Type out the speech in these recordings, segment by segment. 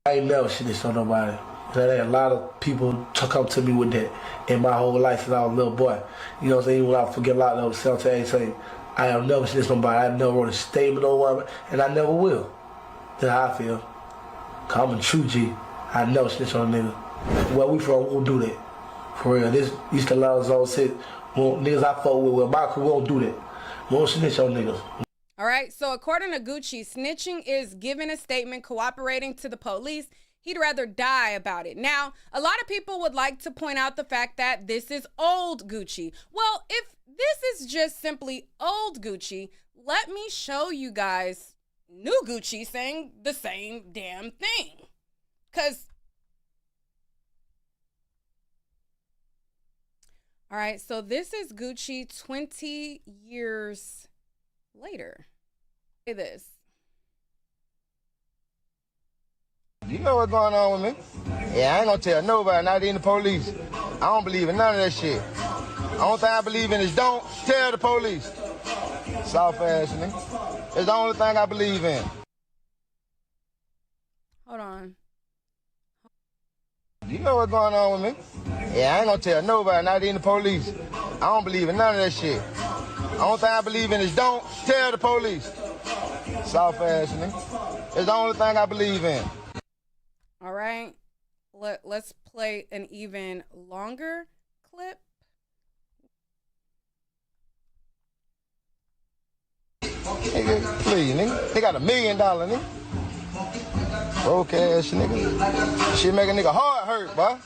I ain't never snitched on nobody. There ain't a lot of people come to me with that in my whole life since I was a little boy. You know what I'm saying? Even when I forget a lot of those sometimes say, I have never snitched on nobody. I never wrote a statement on one, and I never will. That's how I feel. Cause I'm a true G. I never snitch on a nigga. Where we from, we won't do that. For real. This East Carolina zone shit. Niggas I fuck with my crew, we won't do that. We won't snitch on niggas. All right, so according to Gucci, snitching is giving a statement, cooperating to the police. He'd rather die about it. Now, a lot of people would like to point out the fact that this is old Gucci. Well, if this is just simply old Gucci, let me show you guys new Gucci saying the same damn thing. Because, all right, so this is Gucci 20 years later. Say this. You know what's going on with me? Yeah, I ain't gonna tell nobody, not even the police. I don't believe in none of that shit. The only thing I believe in is don't tell the police. Soft ass nigga. It's the only thing I believe in. Hold on. You know what's going on with me? Yeah, I ain't gonna tell nobody, not even the police. I don't believe in none of that shit. The only thing I believe in is don't tell the police. Soft ass nigga. It's the only thing I believe in. All right, let's play an even longer clip. Nigga, please, nigga. They got $1 million, nigga. Broke ass nigga. Shit make a nigga heart hurt, boy.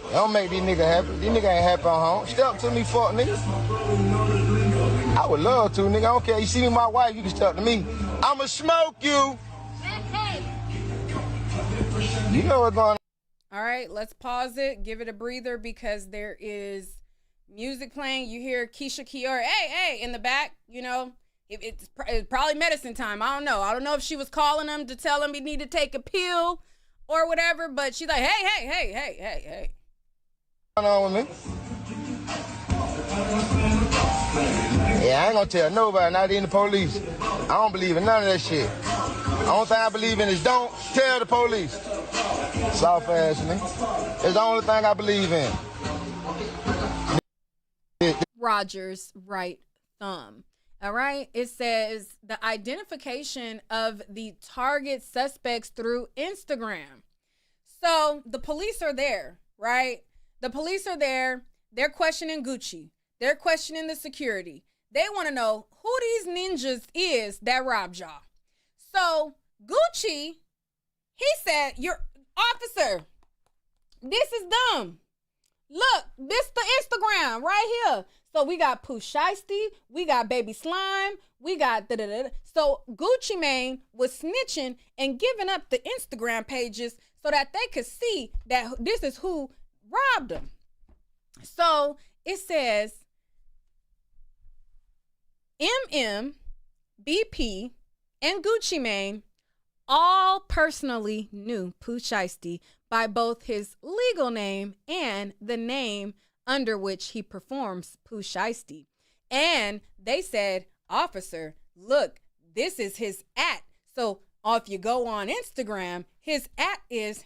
They don't make these niggas happy. These niggas ain't happy on home. Step to me, fuck nigga. I would love to, nigga. I don't care. You see me, my wife, you can step to me. I'ma smoke you. You know what's going on. All right, let's pause it, give it a breather because there is music playing. You hear Keisha Kior, hey, in the back, you know. It's probably medicine time. I don't know. I don't know if she was calling him to tell him he need to take a pill or whatever, but she's like, hey. What's going on with me? Yeah, I ain't gonna tell nobody, not even the police. I don't believe in none of that shit. The only thing I believe in is don't tell the police. Soft ass nigga. It's the only thing I believe in. Roger's right thumb. All right. It says the identification of the target suspects through Instagram. So the police are there, right? The police are there. They're questioning Gucci. They're questioning the security. They want to know who these ninjas is that robbed y'all. So Gucci, he said, "Your officer, this is dumb. Look, this the Instagram right here. So we got Pooh Shiesty, we got Baby Slime, we got da-da-da. So Gucci Mane was snitching and giving up the Instagram pages so that they could see that this is who robbed them. So it says BP, and Gucci Mane all personally knew Pooh Shiesty by both his legal name and the name under which he performs Pooh Shiesty. And they said, officer, look, this is his @ So if you go on Instagram, his @ is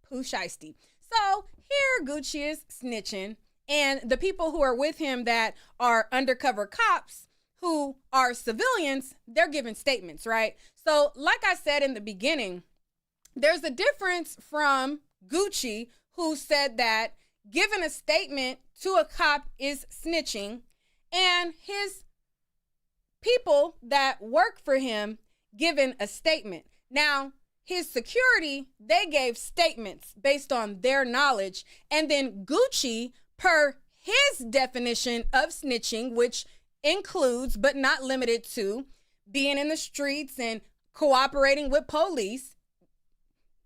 @Pooh Shiesty. So here Gucci is snitching, and the people who are with him that are undercover cops who are civilians, they're giving statements, right? So like I said in the beginning, there's a difference from Gucci, who said that giving a statement to a cop is snitching, and his people that work for him giving a statement. Now, his security, they gave statements based on their knowledge, and then Gucci, per his definition of snitching, which includes but not limited to being in the streets and cooperating with police,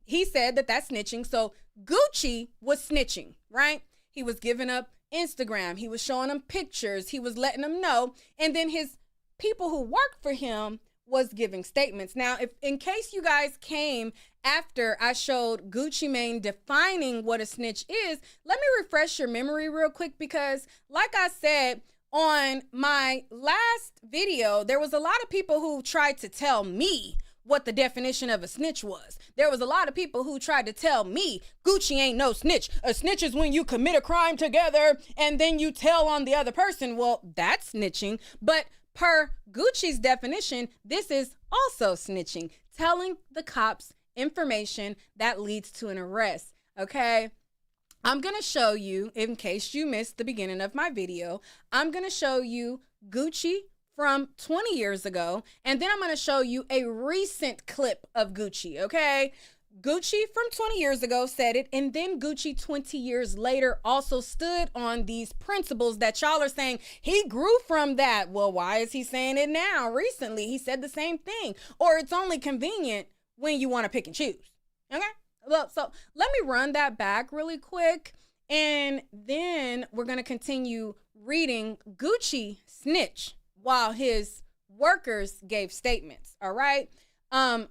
he said that that's snitching. So Gucci was snitching, right? He was giving up Instagram. He was showing them pictures. He was letting them know. And then his people who work for him was giving statements. Now, if in case you guys came after I showed Gucci Mane defining what a snitch is, let me refresh your memory real quick, because like I said, on my last video, there was a lot of people who tried to tell me what the definition of a snitch was. There was a lot of people who tried to tell me Gucci ain't no snitch. A snitch is when you commit a crime together and then you tell on the other person. Well, that's snitching. But per Gucci's definition, this is also snitching, telling the cops information that leads to an arrest. Okay? I'm going to show you, in case you missed the beginning of my video, I'm going to show you Gucci from 20 years ago, and then I'm going to show you a recent clip of Gucci, okay? Gucci from 20 years ago said it, and then Gucci 20 years later also stood on these principles that y'all are saying he grew from that. Well, why is he saying it now? Recently, he said the same thing. Or it's only convenient when you want to pick and choose, okay? Well, so let me run that back really quick, and then we're going to continue reading Gucci snitch while his workers gave statements, all right?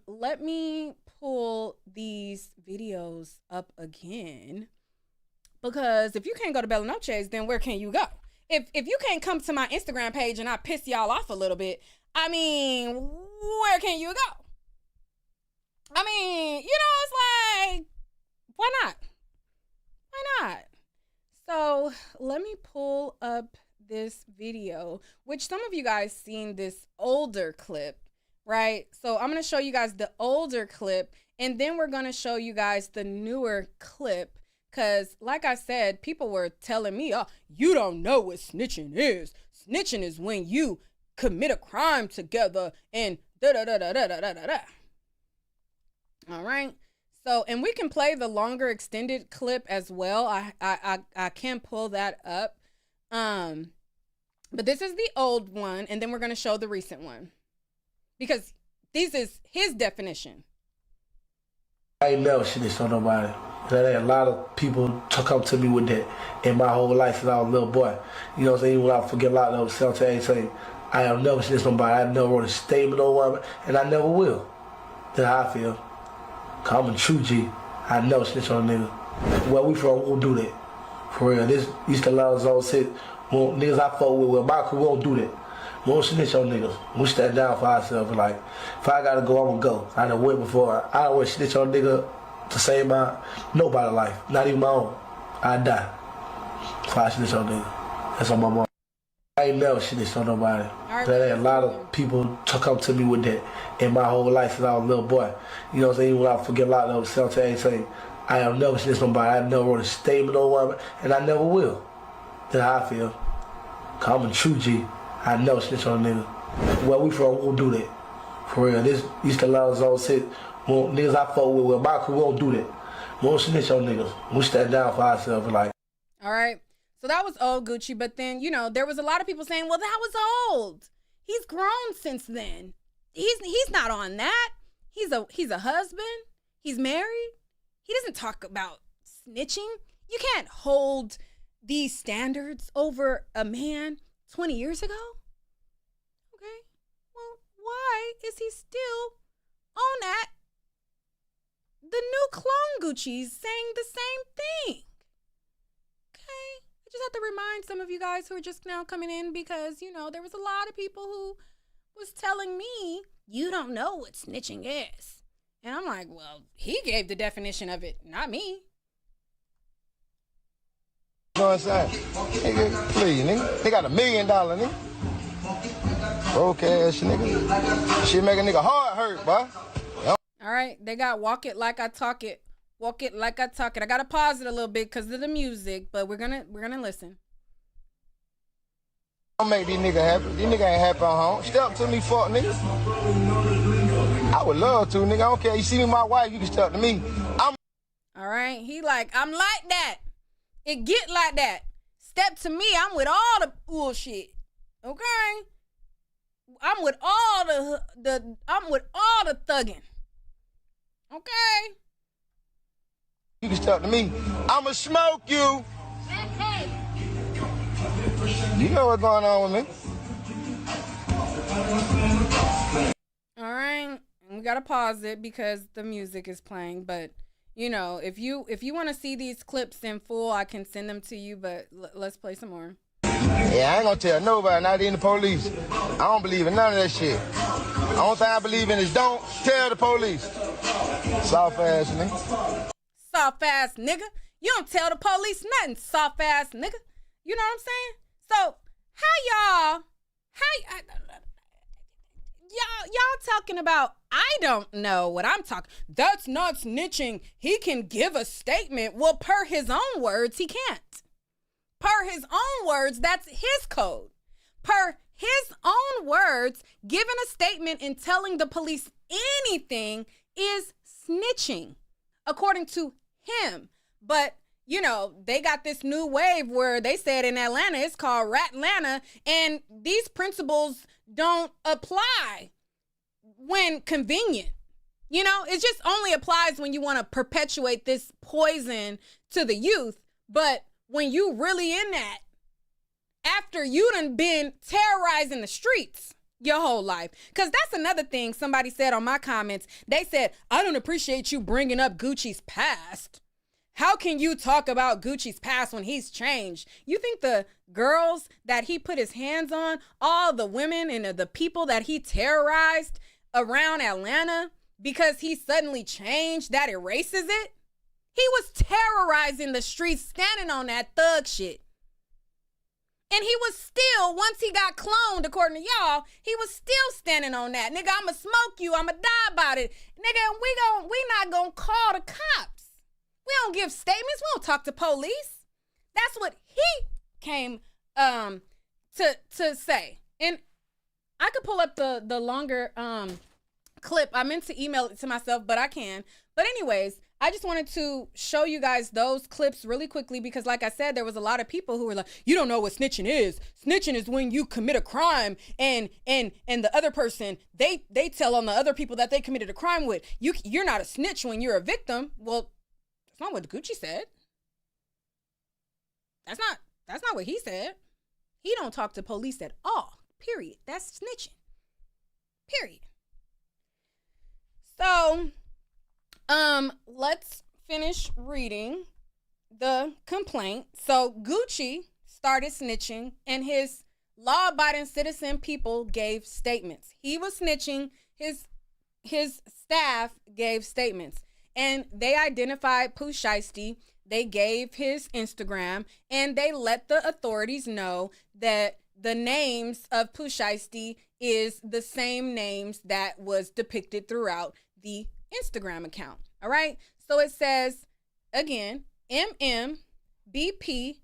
Let me pull these videos up again, because if you can't go to Bella Noche's, then where can you go? If you can't come to my Instagram page and I piss y'all off a little bit, I mean, where can you go? I mean, you know, it's like, why not? Why not? So let me pull up this video, which some of you guys seen this older clip, right? So I'm going to show you guys the older clip, and then we're going to show you guys the newer clip, because like I said, people were telling me, oh, you don't know what snitching is. Snitching is when you commit a crime together and da-da-da-da-da-da-da-da. All right. So, and we can play the longer extended clip as well. I can pull that up. But this is the old one, and then we're going to show the recent one, because this is his definition. I ain't never snitched on nobody. There ain't a lot of people took up to me with that in my whole life since I was a little boy. You know what I'm saying? Even when I forget a lot of those 17, 18, I have never snitched on nobody. I never wrote a statement on one, and I never will. That's how I feel. Cause I'm a true G. I never snitch on a nigga. Where we from, we won't do that. For real. This East Carolina zone shit. Niggas I fuck with my crew, we don't do that. We don't snitch on niggas. We stand down for ourselves. Like, if I gotta go, I'm gonna go. I done went before. I don't want to snitch on a nigga to save my nobody's life. Not even my own. I die if I snitch on a nigga. That's on my mom. I ain't never snitched on nobody. There ain't a lot of people took up to me with that in my whole life since I was a little boy. You know what I'm saying? Even when I forget a lot of those 17, 18, I have never snitched on nobody. I never wrote a statement on one, and I never will. That's how I feel. Cause I'm a true G. I never snitch on a nigga. Where we from, we won't do that. For real. This East Carolina zone shit. Niggas I fuck with my crew, we don't do that. We don't snitch on niggas. We stand down for ourselves. Like. All right. So that was old Gucci, but then, you know, there was a lot of people saying, well, that was old. He's grown since then. He's not on that. He's a husband. He's married. He doesn't talk about snitching. You can't hold these standards over a man 20 years ago. Okay. Well, why is he still on that? The new clone Gucci's saying the same thing. Okay. I just have to remind some of you guys who are just now coming in, because, you know, there was a lot of people who was telling me, you don't know what snitching is. And I'm like, well, he gave the definition of it, not me. You know what I'm saying? Nigga, please, nigga. They got $1 million, nigga. Broke ass nigga. Shit make a nigga heart hurt, boy. All right, they got walk it like I talk it. Walk it like I talk it. I gotta pause it a little bit because of the music, but we're gonna listen. Don't make these niggas happy. These niggas ain't happy on home. Step to me, fuck nigga. I would love to, nigga. I don't care. You see me, my wife, you can step to me. All right, he like, I'm like that. It get like that. Step to me, I'm with all the bullshit. Okay? I'm with all the thugging. Okay? You can step to me. I'ma smoke you. You know what's going on with me. All right. We got to pause it because the music is playing, but you know, if you want to see these clips in full, I can send them to you, but let's play some more. Yeah, I ain't gonna tell nobody, not even the police. I don't believe in none of that shit. Only thing I believe in is don't tell the police. Soft ass nigga. Soft ass nigga. You don't tell the police nothing, soft ass nigga. You know what I'm saying? So y'all talking about, I don't know what I'm talking. That's not snitching. He can give a statement. Well, per his own words, he can't. Per his own words, that's his code. Per his own words, giving a statement and telling the police anything is snitching, according to him. But, you know, they got this new wave where they said in Atlanta, it's called Ratlanta, and these principles don't apply when convenient. You know, it just only applies when you want to perpetuate this poison to the youth. But when you really in that, after you done been terrorizing the streets your whole life. Because that's another thing somebody said on my comments. They said, I don't appreciate you bringing up Gucci's past. How can you talk about Gucci's past when he's changed? You think the girls that he put his hands on, all the women and the people that he terrorized around Atlanta, because he suddenly changed, that erases it? He was terrorizing the streets, standing on that thug shit. And he was still, once he got cloned, according to y'all, he was still standing on that. Nigga, I'ma smoke you, I'ma die about it. Nigga, we not gonna call the cops. We don't give statements, we don't talk to police. That's what he came to say. And I could pull up the longer clip. I meant to email it to myself, but I can. But anyways, I just wanted to show you guys those clips really quickly because, like I said, there was a lot of people who were like, you don't know what snitching is. Snitching is when you commit a crime and the other person, they tell on the other people that they committed a crime with. You're not a snitch when you're a victim. Well, that's not what Gucci said. That's not what he said. He don't talk to police at all. Period. That's snitching. Period. So, let's finish reading the complaint. So Gucci started snitching and his law-abiding citizen people gave statements. He was snitching, his staff gave statements, and they identified Pooh Shiesty. They gave his Instagram, and they let the authorities know that the names of Pooh Shiesty is the same names that was depicted throughout the Instagram account. All right. So it says again, BP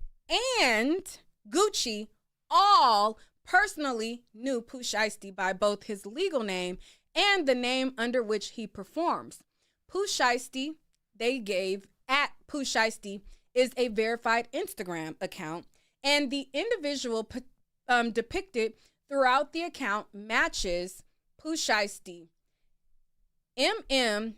and Gucci all personally knew Pooh Shiesty by both his legal name and the name under which he performs. Pooh Shiesty, they gave at Pooh Shiesty is a verified Instagram account, and the individual depicted throughout the account matches Pooh Shiesty. And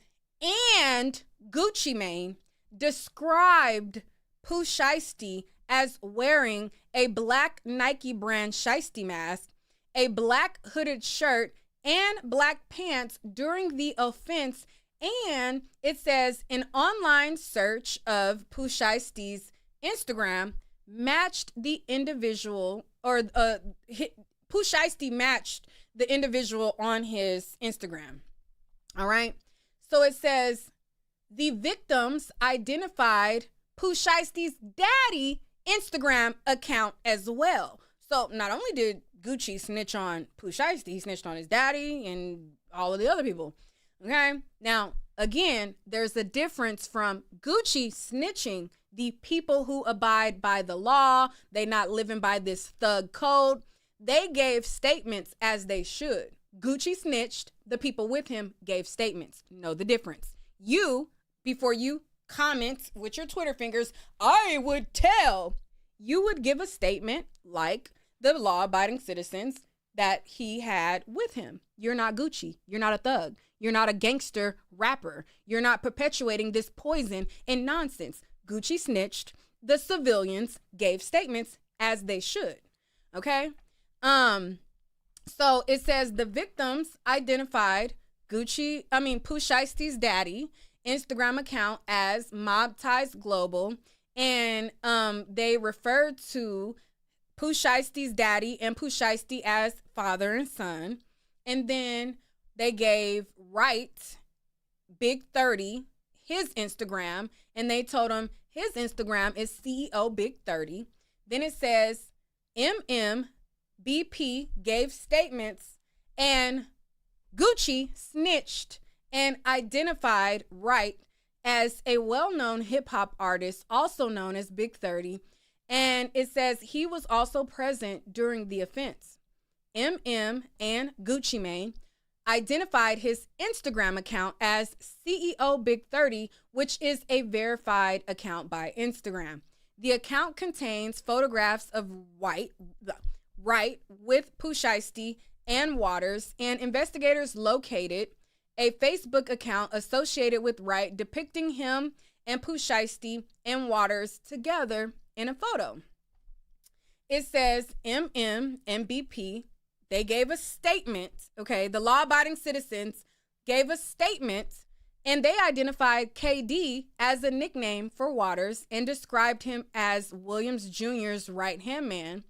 Gucci Mane described Pooh Shiesty as wearing a black Nike brand Shiesty mask, a black hooded shirt, and black pants during the offense. And it says an online search of Pooh Shiesty's Instagram matched the individual, or Pooh Shiesty matched the individual on his Instagram. All right. So it says the victims identified Pooh Shiesty's daddy Instagram account as well. So not only did Gucci snitch on Pooh Shiesty, he snitched on his daddy and all of the other people. Okay. Now, again, there's a difference from Gucci snitching the people who abide by the law. They not living by this thug code. They gave statements as they should. Gucci snitched. The people with him gave statements. Know the difference. You, before you comment with your Twitter fingers, I would tell, you would give a statement like the law-abiding citizens that he had with him. You're not Gucci. You're not a thug. You're not a gangster rapper. You're not perpetuating this poison and nonsense. Gucci snitched. The civilians gave statements as they should. Okay? So it says the victims identified Pooh Shiesty's daddy Instagram account as Mob Ties Global, and they referred to Pooh Shiesty's daddy and Pooh Shiesty as father and son. And then they gave Wright Big 30 his Instagram, and they told him his Instagram is CEO Big 30. Then it says BP gave statements, and Gucci snitched and identified Wright as a well-known hip-hop artist, also known as Big 30, and it says he was also present during the offense. And Gucci Mane identified his Instagram account as CEO Big 30, which is a verified account by Instagram. The account contains photographs of Wright with Pooh Shiesty and Waters, and investigators located a Facebook account associated with Wright depicting him and Pooh Shiesty and Waters together in a photo. It says and BP, they gave a statement, okay? The law-abiding citizens gave a statement, and they identified KD as a nickname for Waters and described him as Williams Jr.'s right-hand man.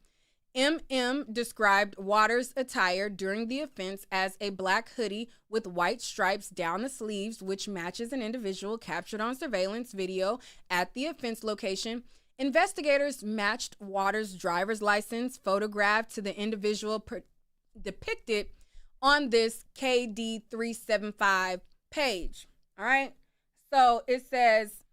Described Waters' attire during the offense as a black hoodie with white stripes down the sleeves, which matches an individual captured on surveillance video at the offense location. Investigators matched Waters' driver's license photograph to the individual depicted on this KD375 page. All right. So it says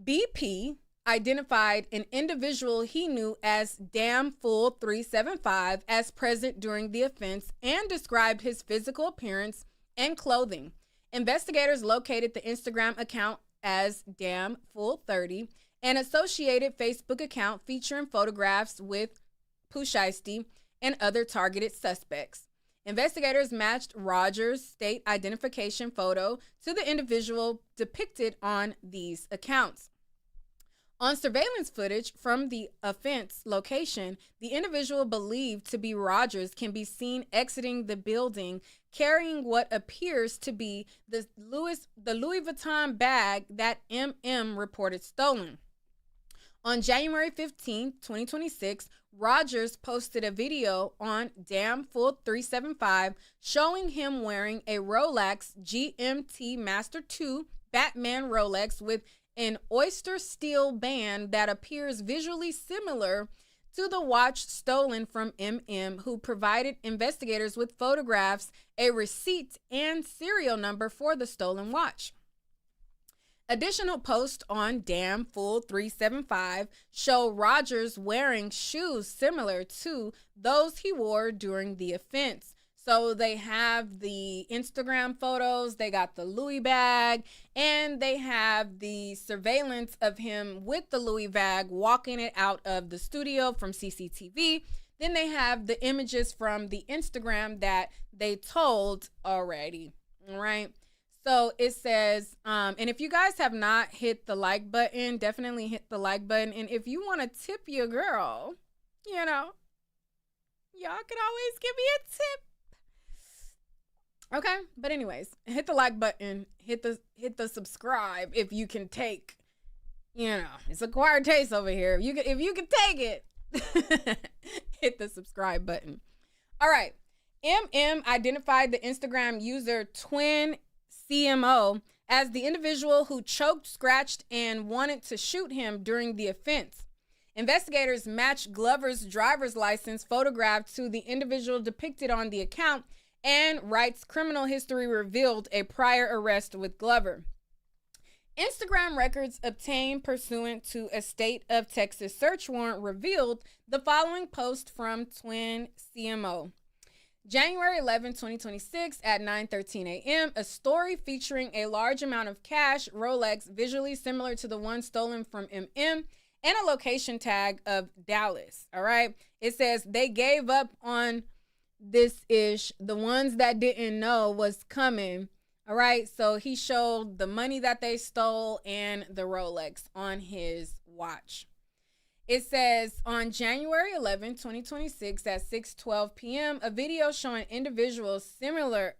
BP identified an individual he knew as Damn Fool 375 as present during the offense and described his physical appearance and clothing. Investigators located the Instagram account as Damn Fool 30, an associated Facebook account featuring photographs with Pooh Shiesty and other targeted suspects. Investigators matched Rogers' state identification photo to the individual depicted on these accounts. On surveillance footage from the offense location, the individual believed to be Rogers can be seen exiting the building carrying what appears to be the Louis Vuitton bag that reported stolen. On January 15, 2026, Rogers posted a video on Damn Fool 375 showing him wearing a Rolex GMT Master 2 Batman Rolex with an oyster steel band that appears visually similar to the watch stolen from who provided investigators with photographs, a receipt, and serial number for the stolen watch. Additional posts on Damn Fool 375 show Rogers wearing shoes similar to those he wore during the offense. So they have the Instagram photos, they got the Louis bag, and they have the surveillance of him with the Louis bag walking it out of the studio from CCTV. Then they have the images from the Instagram that they told already, all right? So it says, and if you guys have not hit the like button, definitely hit the like button. And if you want to tip your girl, you know, y'all can always give me a tip. Okay, but anyways, hit the like button, hit the subscribe if you can take, you know, it's acquired taste over here. If you can take it, hit the subscribe button. All right, identified the Instagram user Twin CMO as the individual who choked, scratched, and wanted to shoot him during the offense. Investigators matched Glover's driver's license photograph to the individual depicted on the account, and Wright's criminal history revealed a prior arrest with Glover. Instagram records obtained pursuant to a state of Texas search warrant revealed the following post from Twin CMO. January 11, 2026 at 9:13 a.m., a story featuring a large amount of cash, Rolex, visually similar to the one stolen from and a location tag of Dallas, all right? It says they gave up on this ish. The ones that didn't know was coming. All right. So he showed the money that they stole and the Rolex on his watch. It says on January 11, 2026 at 6:12 p.m., a video showing individuals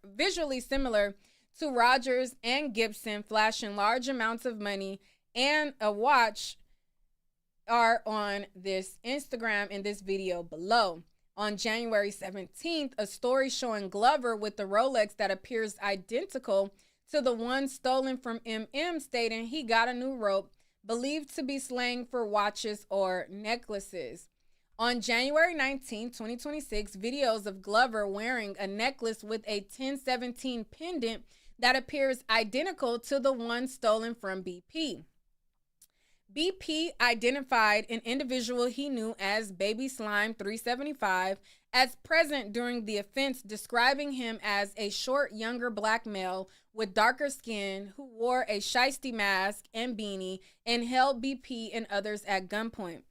visually similar to Rogers and Gibson flashing large amounts of money and a watch are on this Instagram in this video below. On January 17th, a story showing Glover with the Rolex that appears identical to the one stolen from MM, stating he got a new rope, believed to be slang for watches or necklaces. On January 19, 2026, videos of Glover wearing a necklace with a 1017 pendant that appears identical to the one stolen from BP. BP identified an individual he knew as Baby Slime 375 as present during the offense, describing him as a short, younger black male with darker skin who wore a shiesty mask and beanie and held BP and others at gunpoint.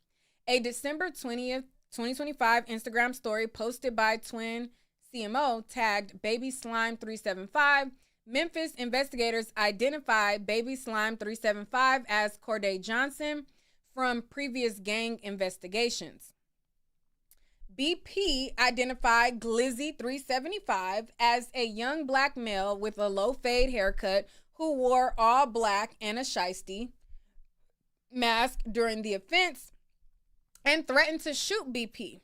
A December 20th, 2025 Instagram story posted by Twin CMO tagged Baby Slime 375. Memphis investigators identified Baby Slime 375 as Corday Johnson from previous gang investigations. BP identified Glizzy 375 as a young black male with a low fade haircut who wore all black and a shiesty mask during the offense and threatened to shoot BP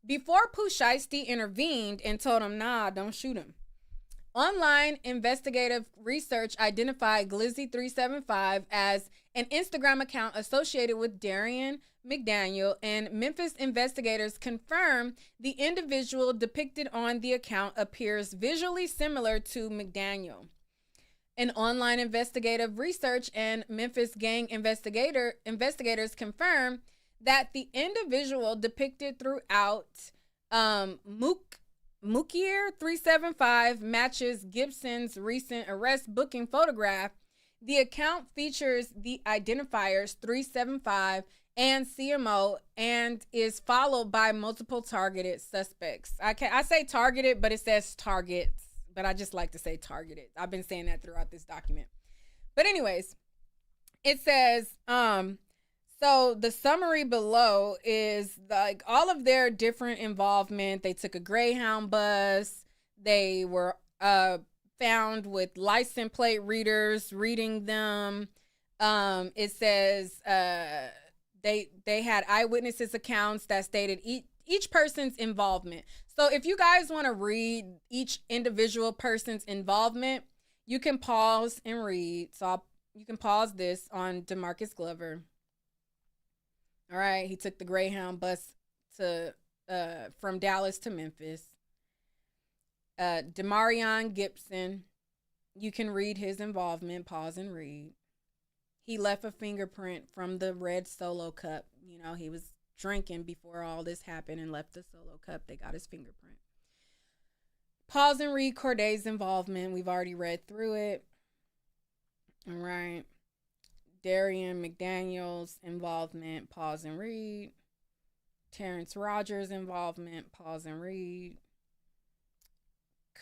before Pooh Shiesty intervened and told him, nah, don't shoot him. Online investigative research identified Glizzy 375 as an Instagram account associated with Darian McDaniel, and Memphis investigators confirmed the individual depicted on the account appears visually similar to McDaniel. An online investigative research and Memphis gang investigators confirmed that the individual depicted throughout Mukier 375 matches Gibson's recent arrest booking photograph. The account features the identifiers 375 and CMO and is followed by multiple targeted suspects. I say targeted, but it says targets, but I just like to say targeted. I've been saying that throughout this document. But anyways, it says, so the summary below is like all of their different involvement. They took a Greyhound bus. They were found with license plate readers reading them. It says they had eyewitnesses accounts that stated each person's involvement. So if you guys want to read each individual person's involvement, you can pause and read. So you can pause this on DeMarcus Glover. All right, he took the Greyhound bus to from Dallas to Memphis. Demarion Gibson, you can read his involvement, pause and read. He left a fingerprint from the red Solo cup. You know, he was drinking before all this happened and left the Solo cup. They got his fingerprint. Pause and read Corday's involvement. We've already read through it. All right. Darian McDaniel's involvement, pause and read. Terrence Rogers' involvement, pause and read.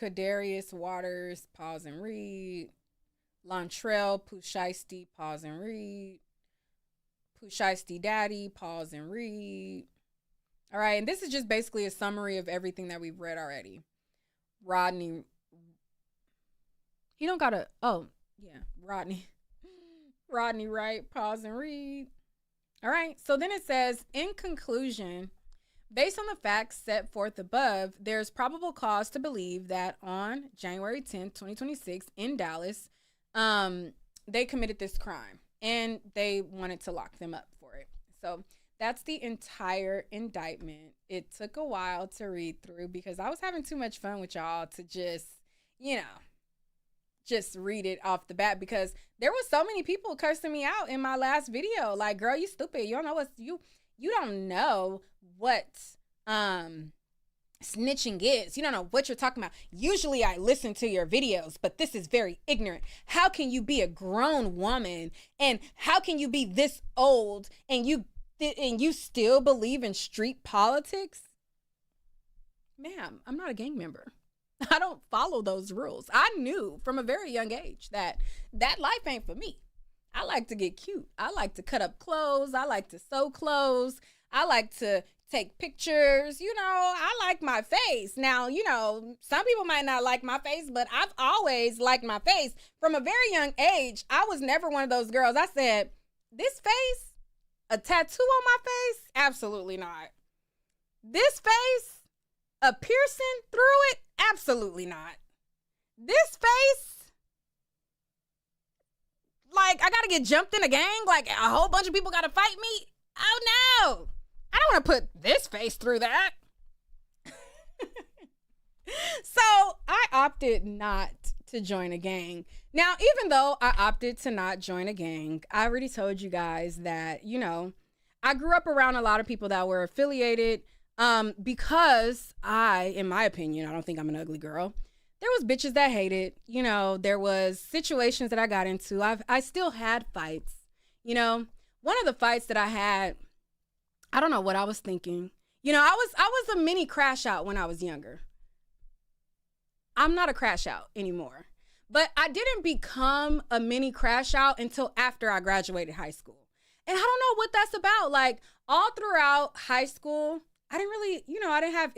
Kadarius Waters, pause and read. Lontrell Pooh Shiesty, pause and read. Pooh Shiesty Daddy, pause and read. All right, and this is just basically a summary of everything that we've read already. Rodney. He don't got a, oh, yeah, Rodney Wright, pause and read. All right, so then it says, in conclusion, based on the facts set forth above, there's probable cause to believe that on January 10th, 2026 in Dallas, they committed this crime and they wanted to lock them up for it. So that's the entire indictment. It took a while to read through because I was having too much fun with y'all to just, just read it off the bat, because there was so many people cursing me out in my last video. Like, girl, you stupid. You don't know what you don't know what snitching is. You don't know what you're talking about. Usually I listen to your videos, but this is very ignorant. How can you be a grown woman and how can you be this old and you still believe in street politics? Ma'am, I'm not a gang member. I don't follow those rules. I knew from a very young age that life ain't for me. I like to get cute. I like to cut up clothes. I like to sew clothes. I like to take pictures. I like my face. Now, some people might not like my face, but I've always liked my face. From a very young age, I was never one of those girls. I said, this face, a tattoo on my face? Absolutely not. This face, A piercing through it? Absolutely not. This face? Like, I gotta get jumped in a gang? Like, a whole bunch of people gotta fight me? Oh, no. I don't want to put this face through that. So I opted not to join a gang. Now, even though I opted to not join a gang, I already told you guys that, you know, I grew up around a lot of people that were affiliated because in my opinion, I don't think I'm an ugly girl. There was bitches that hated, you know, there was situations that I got into. I still had fights, you know. One of the fights that I had, I don't know what I was thinking. You know, I was a mini crash out when I was younger. I'm not a crash out anymore. But I didn't become a mini crash out until after I graduated high school. And I don't know what that's about. Like, all throughout high school, I didn't really, you know, I didn't have